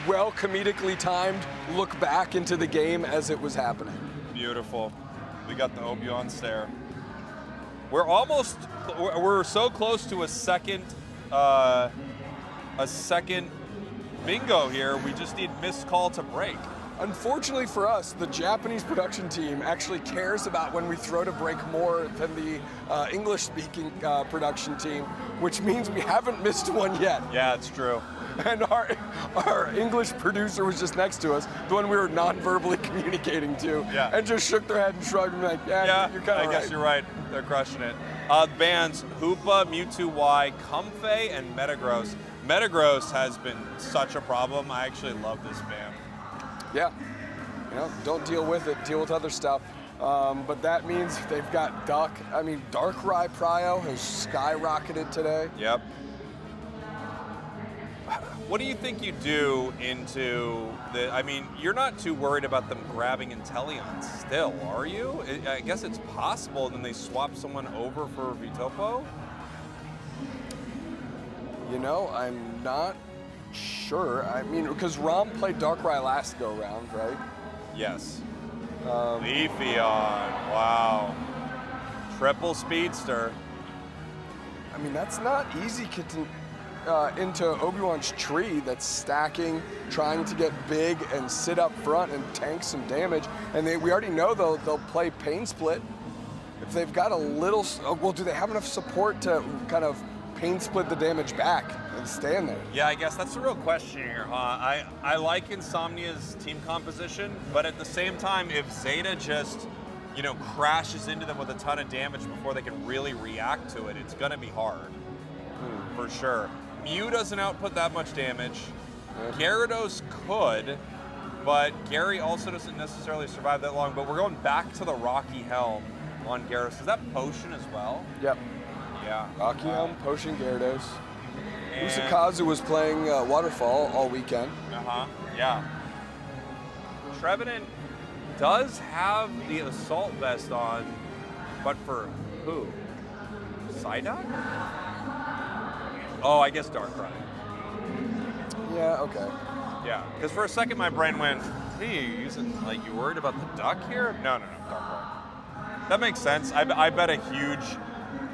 well comedically timed look back into the game as it was happening. Beautiful. We got the Obi-Wan stare. We're so close to a second bingo here. We just need missed call to break. Unfortunately for us, the Japanese production team actually cares about when we throw to break more than the English-speaking production team, which means we haven't missed one yet. Yeah, it's true. And our English producer was just next to us, the one we were non-verbally communicating to, and just shook their head and shrugged and like, yeah, you're kind of right. I guess you're right. They're crushing it. Bands Hoopa, Mewtwo Y, Comfey, and Metagross. Metagross has been such a problem. I actually love this band. Yeah, don't deal with it, deal with other stuff. But that means they've got Darkrai Prio has skyrocketed today. Yep. What do you think you do into you're not too worried about them grabbing Inteleon still, are you? I guess it's possible, and then they swap someone over for Vitopo? I'm not sure. Because Rom played Darkrai last go round, right? Yes. Leafeon, wow. Triple speedster. That's not easy into Obi-Wan's tree that's stacking, trying to get big and sit up front and tank some damage. And we already know they'll play Pain Split. If they've got a little, do they have enough support to kind of Pain Split the damage back and stand there? Yeah, I guess that's the real question here, huh? I like Insomnia's team composition, but at the same time, if Zeta just, crashes into them with a ton of damage before they can really react to it, it's gonna be hard, for sure. Mew doesn't output that much damage. Gyarados could, but Gary also doesn't necessarily survive that long, but we're going back to the Rocky Helm on Gyarados. Is that Potion as well? Yep. Yeah. Rocky Helm, Potion, Gyarados. Usakazu was playing Waterfall all weekend. Yeah. Trevenant does have the Assault Vest on, but for who? Psyduck? Oh, I guess Darkrai. Yeah, okay. Yeah, because for a second my brain went, hey, you worried about the duck here? No, Darkrai. That makes sense. I bet a huge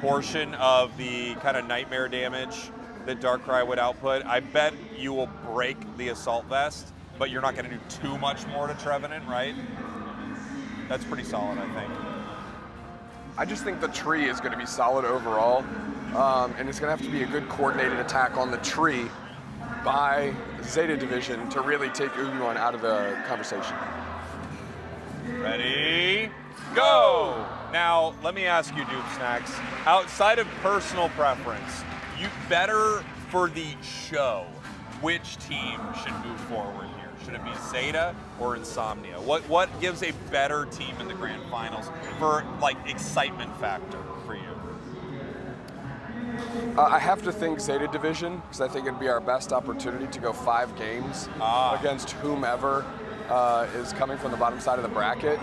portion of the kind of nightmare damage that Darkrai would output, I bet you will break the Assault Vest, but you're not going to do too much more to Trevenant, right? That's pretty solid, I think. I just think the tree is going to be solid overall, and it's going to have to be a good coordinated attack on the tree by Zeta Division to really take Obi-Wan out of the conversation. Ready, go! Now, let me ask you, Dude Snacks, outside of personal preference, you better for the show, which team should move forward here? Should it be Zeta or Insomnia? What gives a better team in the grand finals for excitement factor for you? I have to think Zeta Division, because I think it'd be our best opportunity to go 5 games against whomever is coming from the bottom side of the bracket.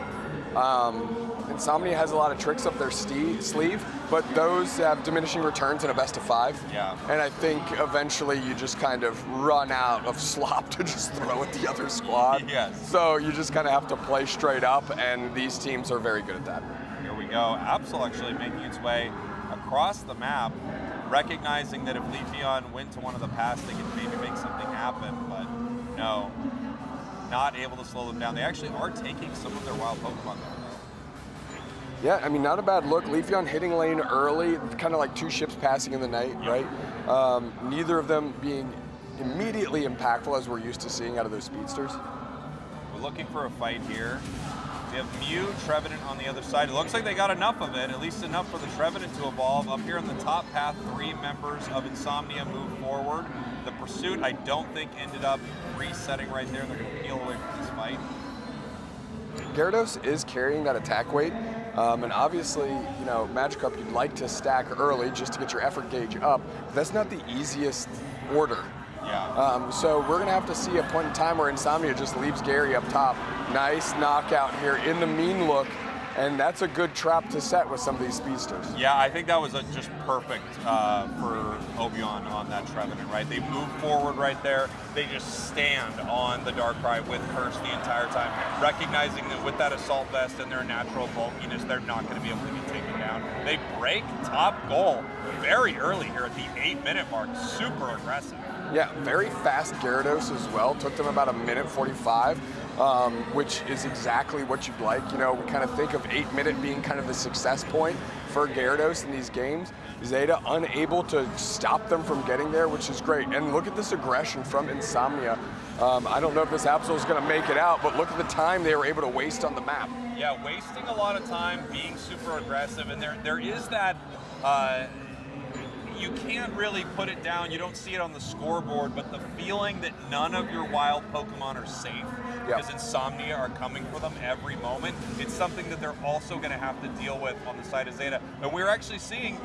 Insomnia has a lot of tricks up their sleeve, but those have diminishing returns in a best of 5. Yeah. And I think eventually you just kind of run out of slop to just throw at the other squad. Yes. So you just kind of have to play straight up, and these teams are very good at that. Here we go. Absol actually making its way across the map, recognizing that if Leafeon went to one of the paths, they could maybe make something happen, but no. Not able to slow them down. They actually are taking some of their wild Pokemon there. Yeah, not a bad look. Leafeon hitting lane early, kind of like 2 ships passing in the night, right? Neither of them being immediately impactful as we're used to seeing out of those speedsters. We're looking for a fight here. We have Mew, Trevenant on the other side. It looks like they got enough of it, at least enough for the Trevenant to evolve. Up here in the top path, 3 members of Insomnia move forward. The pursuit, I don't think, ended up resetting right there. They're going to peel away from this fight. Gyarados is carrying that attack weight, and obviously, Magikarp, you'd like to stack early just to get your effort gauge up. But that's not the easiest order. Yeah. So we're going to have to see a point in time where Insomnia just leaves Gary up top. Nice knockout here in the mean look, and that's a good trap to set with some of these speedsters. Yeah, I think that was just perfect for Obion on that Trevenant, right? They move forward right there. They just stand on the Darkrai with Curse the entire time, recognizing that with that Assault Vest and their natural bulkiness, they're not going to be able to be taken down. They break top goal very early here at the 8-minute mark. Super aggressive. Yeah, very fast Gyarados as well. Took them about 1:45, which is exactly what you'd like. You know, we kind of think of 8-minute being kind of the success point for Gyarados in these games. Zeta unable to stop them from getting there, which is great. And look at this aggression from Insomnia. I don't know if this Absol is going to make it out, but look at the time they were able to waste on the map. Yeah, wasting a lot of time, being super aggressive, and there is that. You can't really put it down. You don't see it on the scoreboard, but the feeling that none of your wild Pokemon are safe because Insomnia are coming for them every moment, it's something that they're also going to have to deal with on the side of Zeta. And we're actually seeing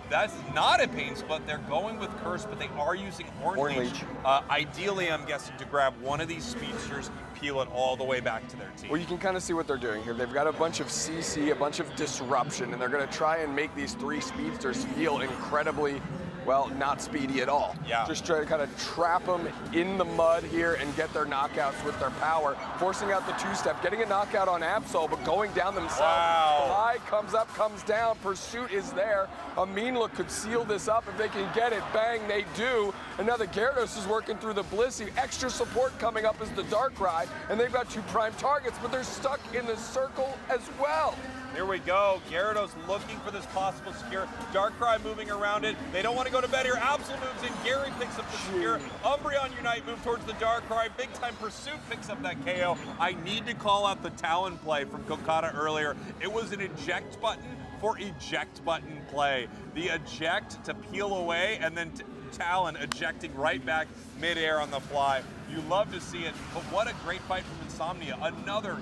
that's not a pain split. They're going with Curse, but they are using Horn Leech. Ideally, I'm guessing, to grab one of these speedsters, peel it all the way back to their team. Well, you can kind of see what they're doing here. They've got a bunch of CC, a bunch of disruption, and they're going to try and make these 3 speedsters feel incredibly, well, not speedy at all. Yeah. Just try to kind of trap them in the mud here and get their knockouts with their power, forcing out the 2-step, getting a knockout on Absol, but going down themselves. Wow. Fly comes up, comes down, Pursuit is there. A Mean Look could seal this up if they can get it. Bang, they do. And now the Gyarados is working through the Blissey. Extra support coming up is the Darkrai, and they've got 2 prime targets, but they're stuck in the circle as well. Here we go. Gyarados looking for this possible secure. Darkrai moving around it. They don't want to go to bed here. Absol moves in. Gary picks up the secure. Umbreon Unite move towards the Darkrai. Big time Pursuit picks up that KO. I need to call out the Talon play from Kokata earlier. It was an eject button for eject button play. The eject to peel away and then Talon ejecting right back midair on the fly. You love to see it, but what a great fight from Insomnia. Another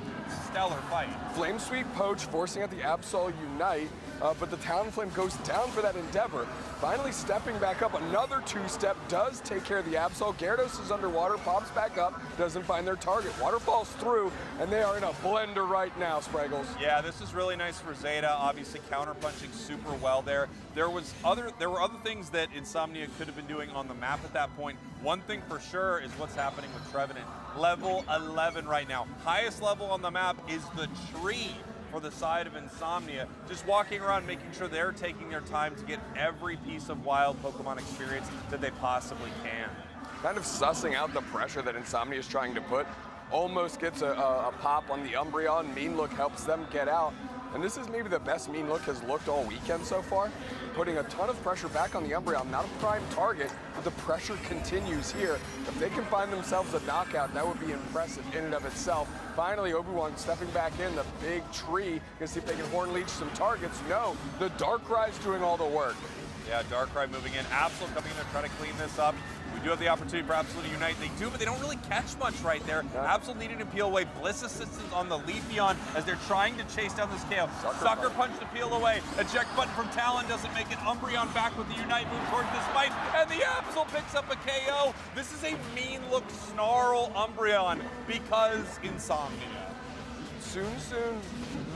stellar fight. Flame Sweep Poach forcing out the Absol Unite, but the Talonflame goes down for that endeavor. Finally stepping back up, another 2-step does take care of the Absol. Gyarados is underwater, pops back up, doesn't find their target. Water falls through, and they are in a blender right now, Spraggles. Yeah, this is really nice for Zeta, obviously counterpunching super well there. There were other things that Insomnia could have been doing on the map at that point. One thing for sure is what's happening with Trevenant. Level 11 right now. Highest level on the map is the tree for the side of Insomnia. Just walking around making sure they're taking their time to get every piece of wild Pokemon experience that they possibly can. Kind of sussing out the pressure that Insomnia is trying to put. Almost gets a pop on the Umbreon. Mean Look helps them get out. And this is maybe the best Mean Look has looked all weekend so far. Putting a ton of pressure back on the Umbreon. Not a prime target, but the pressure continues here. If they can find themselves a knockout, that would be impressive in and of itself. Finally, Obi-Wan stepping back in, the big tree. Gonna see if they can Horn Leech some targets. No, the Darkrai's doing all the work. Yeah, Darkrai moving in. Absol coming in there trying to clean this up. We do have the opportunity for Absol to unite. They do, but they don't really catch much right there. Yeah. Absol needing to peel away. Bliss assistance on the Leafeon as they're trying to chase down this KO. Sucker punch to peel away. Eject button from Talon doesn't make it. Umbreon back with the Unite move towards this fight, and the Absol picks up a KO. This is a Mean Look snarl Umbreon because Insomnia. Soon,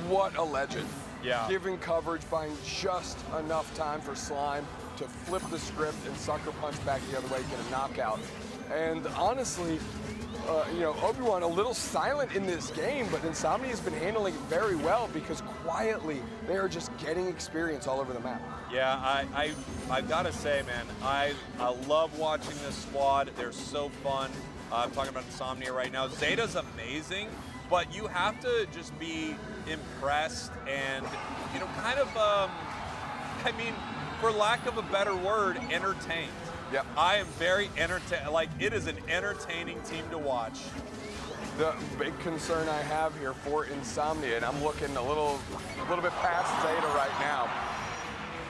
what a legend. Yeah. Giving coverage, buying just enough time for Slime to flip the script and sucker punch back the other way, get a knockout. And honestly, you know, Obi-Wan a little silent in this game, but Insomnia has been handling it very well because quietly they are just getting experience all over the map. Yeah, I gotta say, man, I love watching this squad. They're so fun. I'm talking about Insomnia right now. Zeta's amazing, but you have to just be impressed and, you know, kind of, I mean, for lack of a better word, entertained. Yep. I am very entertained. Like, it is an entertaining team to watch. The big concern I have here for Insomnia, and I'm looking a little bit past Zeta right now.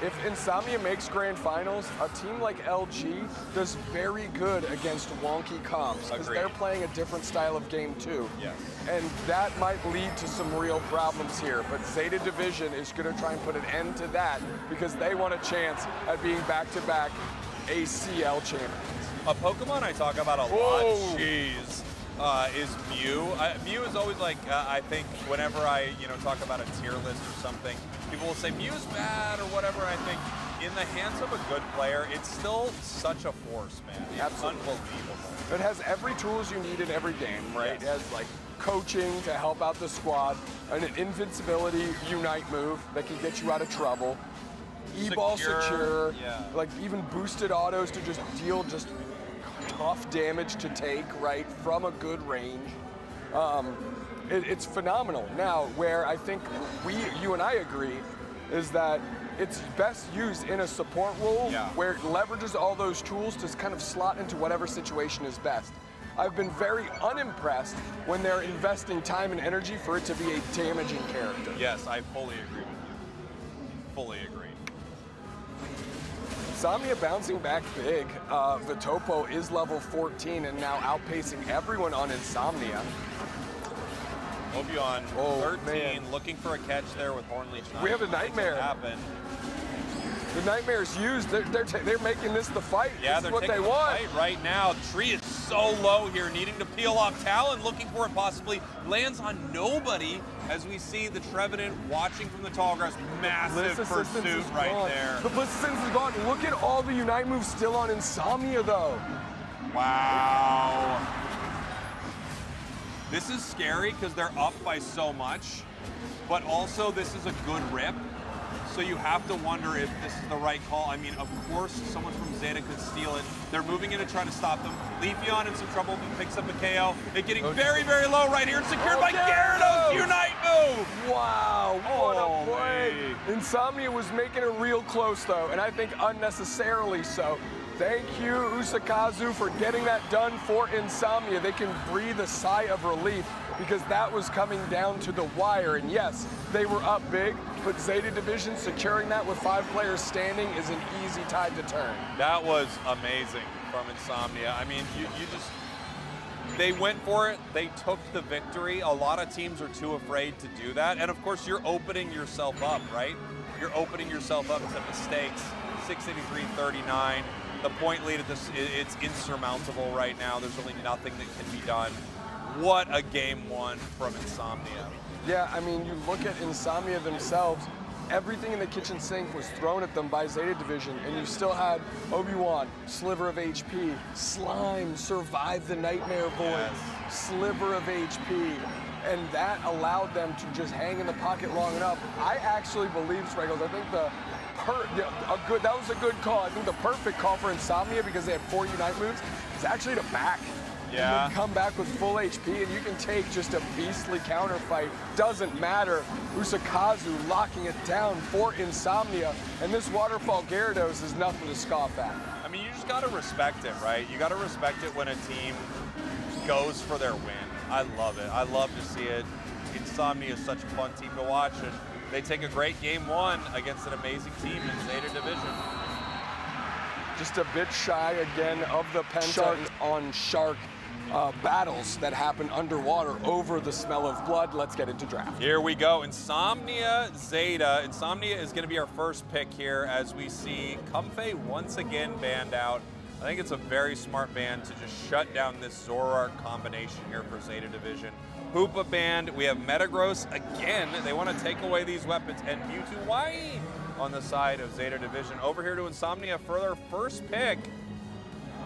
If Insomnia makes grand finals, a team like LG does very good against wonky comps because they're playing a different style of game too. Yes. And that might lead to some real problems here. But Zeta Division is going to try and put an end to that because they want a chance at being back-to-back ACL champions. A Pokemon I talk about a lot, jeez. is Mew. Mew is always like, I think whenever I talk about a tier list or something, people will say Mew's bad or whatever. I think in the hands of a good player, it's still such a force, man. It's Absolutely. unbelievable. It has every tools you need in every game, right? Yes. It has like coaching to help out the squad, and an invincibility unite move that can get you out of trouble. E-ball secure, yeah. like even boosted autos to just deal just tough damage to take, right, from a good range. It's phenomenal. Now, where I think you and I agree, is that it's best used in a support role where it leverages all those tools to kind of slot into whatever situation is best. I've been very unimpressed when they're investing time and energy for it to be a damaging character. Yes, I fully agree with you. Fully agree. Insomnia bouncing back big. Vitopo is level 14 and now outpacing everyone on Insomnia. Obion, 13, looking for a catch there with Hornleech 9. We have a nightmare. Happen. The nightmare's used. They're making this the fight. Yeah, this they're is what taking they want. the fight right now. Tree is so low here, needing to peel off Talon, looking for it possibly. Lands on nobody as we see the Trevenant watching from the tall grass. Massive pursuit right there. The Bliss Assistance is gone. Look at all the Unite moves still on Insomnia, though. Wow. This is scary because they're up by so much, but also this is a good rip. So you have to wonder if this is the right call. I mean, of course, someone from Zeta could steal it. They're moving in to try to stop them. Leafeon in some trouble, but picks up a KO. It getting very, very low right here. Secured by Gyarados. Unite move. Wow, what a play. Insomnia was making it real close, though, and I think unnecessarily so. Thank you, Usakazu, for getting that done for Insomnia. They can breathe a sigh of relief because that was coming down to the wire. And yes, they were up big, but Zeta Division securing that with 5 players standing is an easy tide to turn. That was amazing from Insomnia. I mean, they went for it. They took the victory. A lot of teams are too afraid to do that. And of course, you're opening yourself up, right? You're opening yourself up to mistakes. 683-39. The point lead at this, it's insurmountable right now. There's really nothing that can be done. What a game one from Insomnia. Yeah, I mean, you look at Insomnia themselves, everything in the kitchen sink was thrown at them by Zeta Division, and you still had Obi-Wan, sliver of HP, Slime, survive the Nightmare Void, sliver of HP, and that allowed them to just hang in the pocket long enough. I actually believe, Spriggles, I think that was a good call. I think the perfect call for Insomnia, because they had 4 Unite moves, is actually to back. Yeah. And then come back with full HP, and you can take just a beastly counter fight. Doesn't matter. Usakazu locking it down for Insomnia, and this Waterfall Gyarados is nothing to scoff at. I mean, you just gotta respect it, right? You gotta respect it when a team goes for their win. I love it. I love to see it. Insomnia is such a fun team to watch, and they take a great game one against an amazing team in Zeta Division. Just a bit shy again of the Penta on Shark battles that happen underwater over the smell of blood. Let's get into draft. Here we go. Insomnia, Zeta. Insomnia is going to be our first pick here as we see Comfey once again banned out. I think it's a very smart ban to just shut down this Zoroark combination here for Zeta Division. Hoopa banned. We have Metagross again. They want to take away these weapons. And Mewtwo Wai on the side of Zeta Division. Over here to Insomnia for their first pick.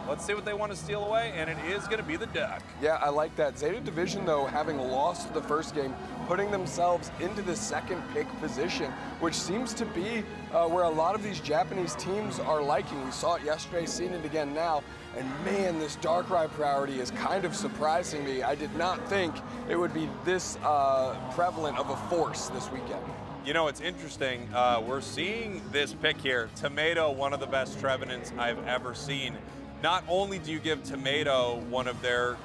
Let's see what they want to steal away, and it is going to be the Duck. Yeah, I like that. Zeta Division, though, having lost the first game, putting themselves into the second pick position, which seems to be where a lot of these Japanese teams are liking. We saw it yesterday, seen it again now, and man, this Darkrai priority is kind of surprising me. I did not think it would be this prevalent of a force this weekend. You know, it's interesting. We're seeing this pick here. Tomato, one of the best Trevenants I've ever seen. Not only do you give Tomato one of their,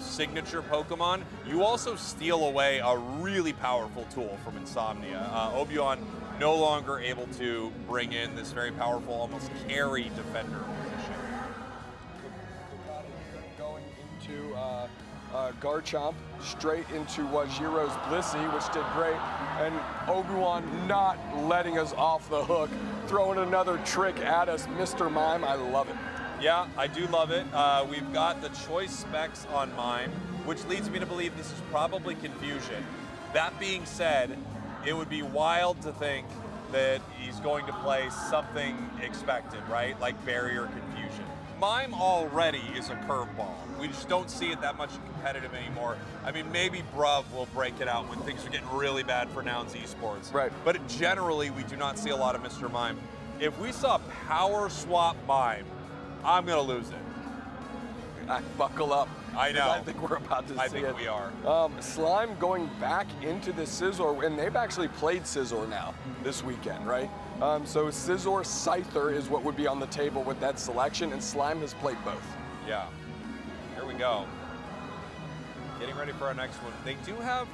signature Pokemon, you also steal away a really powerful tool from Insomnia. Obion no longer able to bring in this very powerful, almost carry defender position. Going into Garchomp, straight into Wajiro's Blissey, which did great, and Obi-Wan not letting us off the hook, throwing another trick at us. Mr. Mime, I love it. Yeah, I do love it. We've got the choice specs on mine, which leads me to believe this is probably confusion. That being said, it would be wild to think that he's going to play something expected, right? Like barrier confusion. Mime already is a curveball. We just don't see it that much competitive anymore. I mean, maybe Bruv will break it out when things are getting really bad for Nouns Esports. Right. But generally, we do not see a lot of Mr. Mime. If we saw Power Swap Mime, I'm gonna lose it. Buckle up. I know. I think we're about to see it. I think we are. Slime going back into the Scizor, and they've actually played Scizor now this weekend, right? So Scizor Scyther is what would be on the table with that selection, and Slime has played both. Yeah. Here we go. Getting ready for our next one. They do have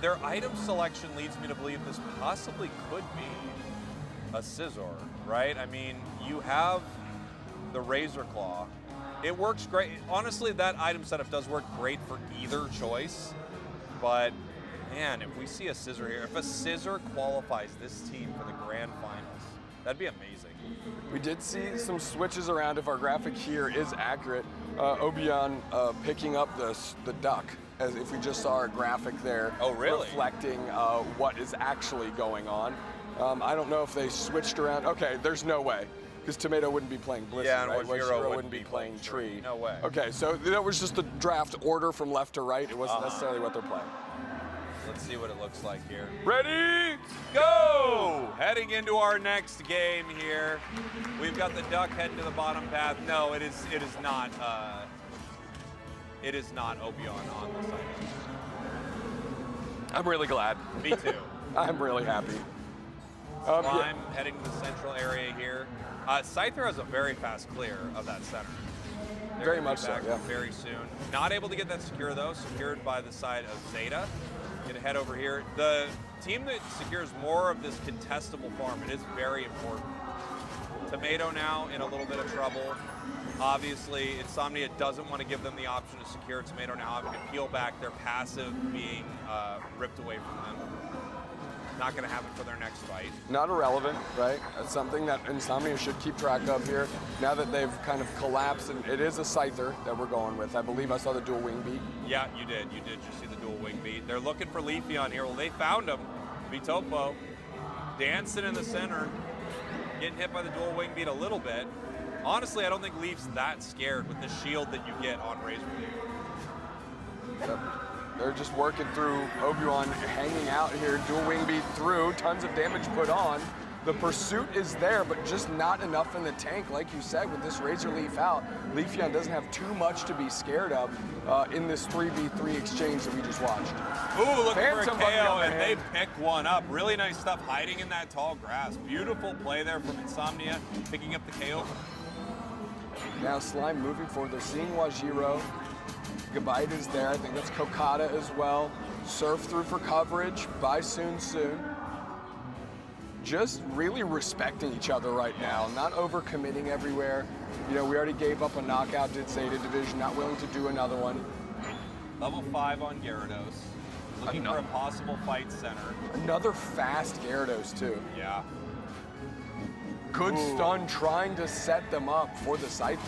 their item selection leads me to believe this possibly could be a Scizor, right? I mean, you have the Razor Claw. It works great. Honestly, that item setup does work great for either choice, but man, if we see a Scizor here, if a Scizor qualifies this team for the grand finals, that'd be amazing. We did see some switches around. If our graphic here is accurate, Obion picking up the duck, as if we just saw our graphic there. Oh, really? Reflecting what is actually going on. I don't know if they switched around. Okay, there's no way. Because Tomato wouldn't be playing Blizzard, yeah, and right? Wajiro wouldn't be playing Tree. No way. Okay, so that was just the draft order from left to right. It wasn't necessarily what they're playing. Let's see what it looks like here. Ready? Go! Heading into our next game here. We've got the duck heading to the bottom path. No, it is not Obion on the side. I'm really glad. Me too. I'm really happy. Slime heading to the central area here. Scyther has a very fast clear of that center. They're Very gonna be much so, back yeah. Very soon. Not able to get that secure though, secured by the side of Zeta. Gonna head over here. The team that secures more of this contestable farm, it is very important. Tomato now in a little bit of trouble. Obviously, Insomnia doesn't want to give them the option to secure. Tomato now having to peel back, their passive being ripped away from them. Not going to happen for their next fight. Not irrelevant, right? That's something that Insomnia should keep track of here. Now that they've kind of collapsed, and it is a Scyther that we're going with. I believe I saw the dual wing beat. Yeah, you did. You did just see the dual wing beat. They're looking for Leafy on here. Well, they found him. Vitopo dancing in the center, getting hit by the dual wing beat a little bit. Honestly, I don't think Leaf's that scared with the shield that you get on Razor Leaf. Yep. They're just working through. Obi-Wan hanging out here, dual wing beat through, tons of damage put on. The pursuit is there, but just not enough in the tank, like you said, with this Razor Leaf out. Leafeon doesn't have too much to be scared of in this 3v3 exchange that we just watched. Ooh, looking for a Phantom KO, and they pick one up. Really nice stuff hiding in that tall grass. Beautiful play there from Insomnia, picking up the KO. Now Slime moving forward. They're seeing Wajiro. Gabite is there. I think that's Kokata as well. Surf through for coverage by Soon. Just really respecting each other right now. Not overcommitting everywhere. You know, we already gave up a knockout, did Zeta Division. Not willing to do another one. Level 5 on Gyarados. Looking for a possible fight center. Another fast Gyarados too. Yeah. Good stun trying to set them up for the Scyther.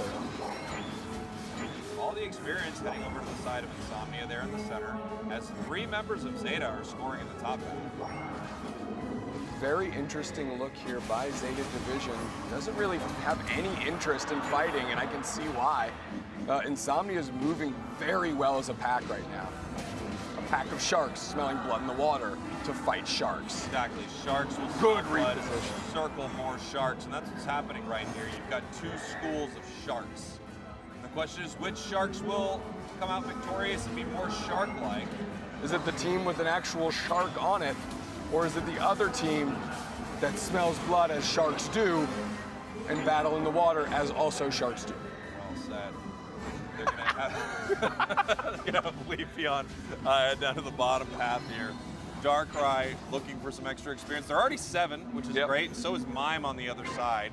All the experience heading over to the side of Insomnia there in the center, as 3 members of Zeta are scoring in the top half. Very interesting look here by Zeta Division. Doesn't really have any interest in fighting, and I can see why. Insomnia is moving very well as a pack right now. A pack of sharks smelling blood in the water to fight sharks. Exactly. Sharks will Good blood, reposition. circle more sharks, and that's what's happening right here. You've got 2 schools of sharks. The question is, which sharks will come out victorious and be more shark-like? Is it the team with an actual shark on it, or is it the other team that smells blood as sharks do and battle in the water as also sharks do? Well said. They're gonna have Leafeon down to the bottom path here. Darkrai looking for some extra experience. They're already 7, which is great. So is Mime on the other side.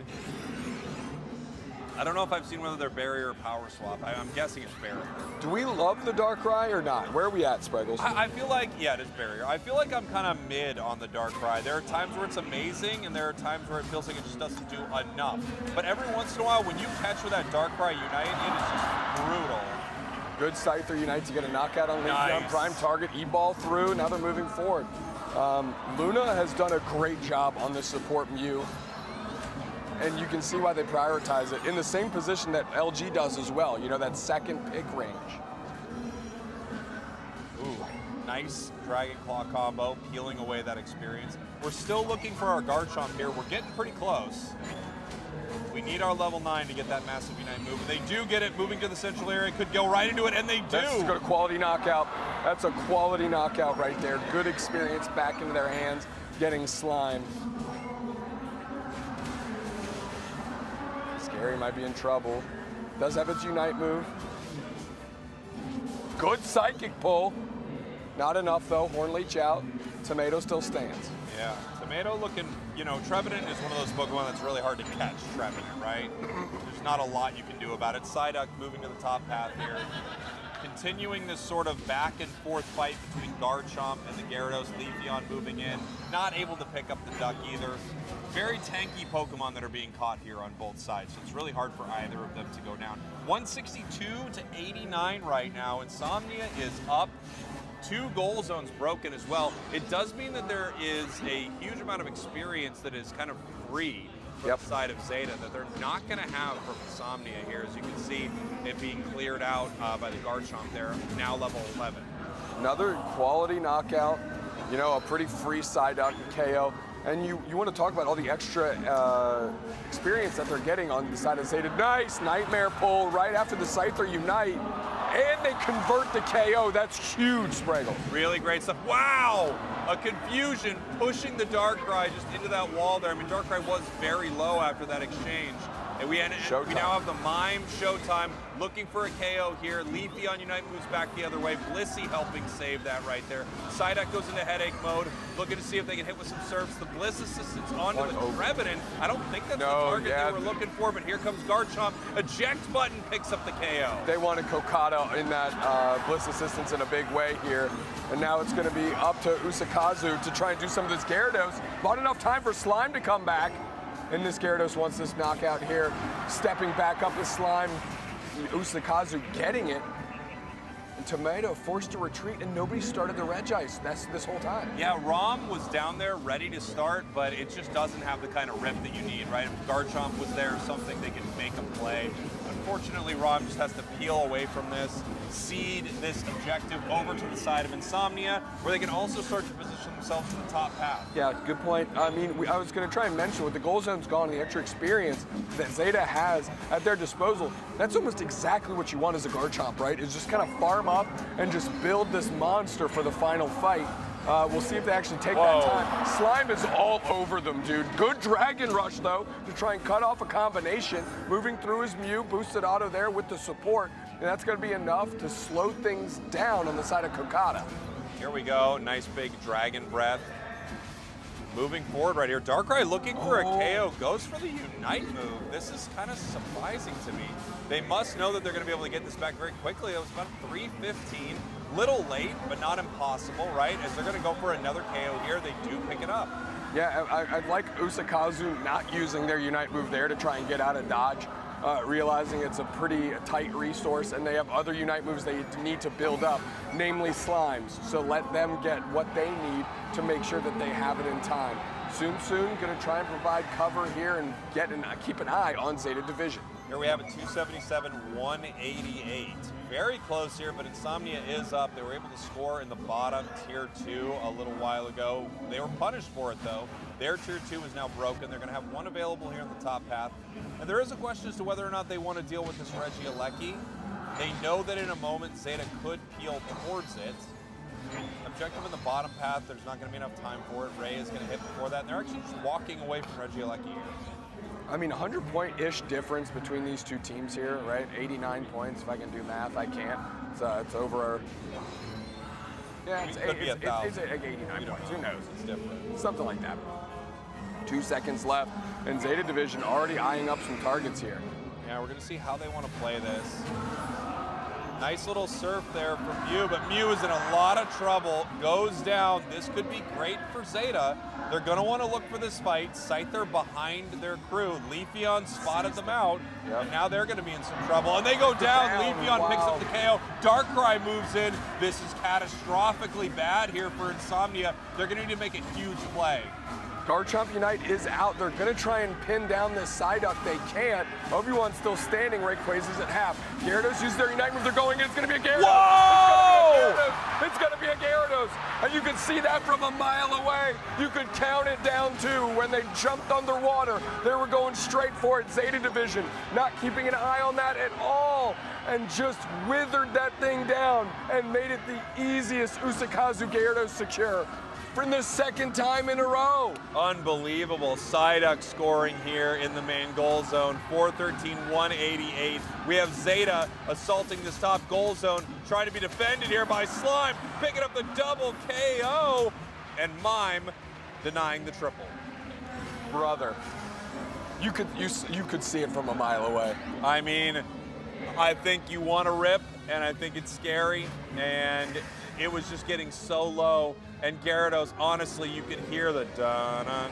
I don't know if I've seen whether they're barrier or power swap. I'm guessing it's barrier. Do we love the Darkrai or not? Where are we at, Spriggles? I feel like, yeah, it is barrier. I feel like I'm kind of mid on the Darkrai. There are times where it's amazing, and there are times where it feels like it just doesn't do enough. But every once in a while, when you catch with that Darkrai Unite, it is just brutal. Good Scyther Unite to get a knockout on Leafeon. Nice. Prime target, E-ball through, now they're moving forward. Luna has done a great job on the support Mew. And you can see why they prioritize it in the same position that LG does as well, you know, that second pick range. Ooh, nice Dragon Claw combo, peeling away that experience. We're still looking for our Garchomp here. We're getting pretty close. We need our level 9 to get that massive Unite move. They do get it, moving to the central area, could go right into it, and they do. That's a good quality knockout. That's a quality knockout right there. Good experience back into their hands, getting Slime. Scary might be in trouble. Does have its Unite move. Good psychic pull. Not enough though, Horn Leech out. Tomato still stands. Yeah, Tomato looking, you know, Trevenant is one of those Pokemon that's really hard to catch, Trevenant, right? There's not a lot you can do about it. Psyduck moving to the top path here. Continuing this sort of back and forth fight between Garchomp and the Gyarados. Leafeon moving in. Not able to pick up the Duck either. Very tanky Pokemon that are being caught here on both sides, so it's really hard for either of them to go down. 162 to 89 right now. Insomnia is up. 2 goal zones broken as well. It does mean that there is a huge amount of experience that is kind of free from the side of Zeta that they're not going to have from Insomnia here. As you can see, it being cleared out by the Garchomp there, now level 11. Another quality knockout, you know, a pretty free Psyduck KO. And you want to talk about all the extra experience that they're getting on the side of Zeta. Nice Nightmare pull right after the Scyther Unite. And they convert the KO. That's huge, Spraggle. Really great stuff. Wow! A confusion pushing the Darkrai just into that wall there. I mean, Darkrai was very low after that exchange. And we now have the Mime Showtime looking for a KO here. Leafeon Unite moves back the other way. Blissey helping save that right there. Psyduck goes into headache mode, looking to see if they can hit with some surfs. The Bliss assistance onto the Trevenant. I don't think that's the target they were looking for, but here comes Garchomp. Eject button picks up the KO. They wanted Kokata in that Bliss assistance in a big way here. And now it's going to be up to Usakazu to try and do some of this Gyarados. Not enough time for Slime to come back. And this Gyarados wants this knockout here. Stepping back up with Slime. Usakazu getting it. And Tomato forced to retreat, and nobody started the Regice this whole time. Yeah, Rom was down there ready to start, but it just doesn't have the kind of rip that you need, right? If Garchomp was there, something they can make a play. Unfortunately, Rom just has to peel away from this, seed this objective over to the side of Insomnia, where they can also start to position themselves to the top path. Yeah, good point. I mean, I was going to try and mention with the goal zone's gone and the extra experience that Zeta has at their disposal, that's almost exactly what you want as a Garchomp, right? Is just kind of farm up and just build this monster for the final fight. We'll see if they actually take that time. Slime is all over them, dude. Good Dragon Rush, though, to try and cut off a combination. Moving through his Mew, boosted auto there with the support. And that's going to be enough to slow things down on the side of Kokata. Here we go. Nice big Dragon Breath. Moving forward right here. Darkrai looking for a KO. Goes for the Unite move. This is kind of surprising to me. They must know that they're going to be able to get this back very quickly. It was about 3:15. Little late, but not impossible, right? As they're going to go for another KO here, they do pick it up. Yeah, I like Usakazu not using their Unite move there to try and get out of dodge, realizing it's a pretty tight resource, and they have other Unite moves they need to build up, namely Slimes. So let them get what they need to make sure that they have it in time. Soon, going to try and provide cover here and keep an eye on Zeta Division. Here we have a 277, 188. Very close here, but Insomnia is up. They were able to score in the bottom tier 2 a little while ago. They were punished for it, though. Their tier 2 is now broken. They're going to have one available here on the top path. And there is a question as to whether or not they want to deal with this Regieleki. They know that in a moment, Zeta could peel towards it. Objective in the bottom path, there's not going to be enough time for it. Ray is going to hit before that. And they're actually just walking away from Regieleki here. I mean, 100-point-ish difference between these two teams here, right? 89 points, if I can do math, I can't. It's over, yeah, it's like 89 points, who knows? It's different. Something like that. 2 seconds left, and Zeta Division already eyeing up some targets here. Yeah, We're going to see how they want to play this. Nice little surf there from Mew, but Mew is in a lot of trouble. Goes down. This could be great for Zeta. They're going to want to look for this fight. Scyther behind their crew. Leafeon spotted them out, and now they're going to be in some trouble. And they go down. Leafeon picks up the KO. Darkrai moves in. This is catastrophically bad here for Insomnia. They're going to need to make a huge play. Garchomp Unite is out. They're going to try and pin down this Psyduck. They can't. Obi-Wan's still standing. Rayquaza's at half. Gyarados use their Unite move. They're going in. It's going to be a Gyarados. Whoa! It's going to be a Gyarados. And you can see that from a mile away. You could count it down too. When they jumped underwater, they were going straight for it. Zeta Division not keeping an eye on that at all, and just withered that thing down and made it the easiest Usakazu Gyarados secure for the second time in a row. Unbelievable. Psyduck scoring here in the main goal zone. 413, 188. We have Zeta assaulting this top goal zone, trying to be defended here by Slime, picking up the double KO, and Mime denying the triple. Brother, you could see it from a mile away. I mean, I think you want to rip, and I think it's scary, and it was just getting so low. And Gyarados, honestly, you could hear the da-na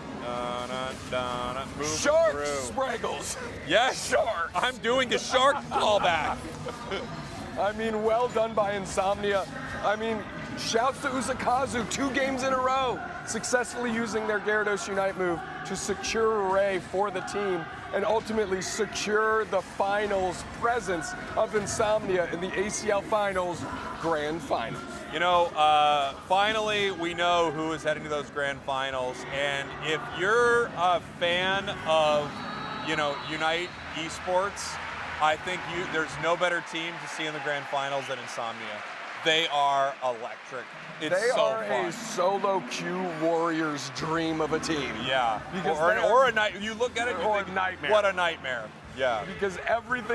moving Shark through. Spraggles. Yes, Shark. I'm doing a shark callback. I mean, well done by Insomnia. I mean, shouts to Usakazu, 2 games in a row, successfully using their Gyarados Unite move to secure Ray for the team and ultimately secure the finals presence of Insomnia in the ACL Finals Grand Finals. You know, finally we know who is heading to those grand finals, and if you're a fan of, you know, Unite Esports, I think there's no better team to see in the grand finals than Insomnia. They are electric. It's They so are fun. a solo queue Warriors dream of a team. Yeah, Because or a night. You look at it, and you or think, a nightmare. What a nightmare. Yeah. Because everything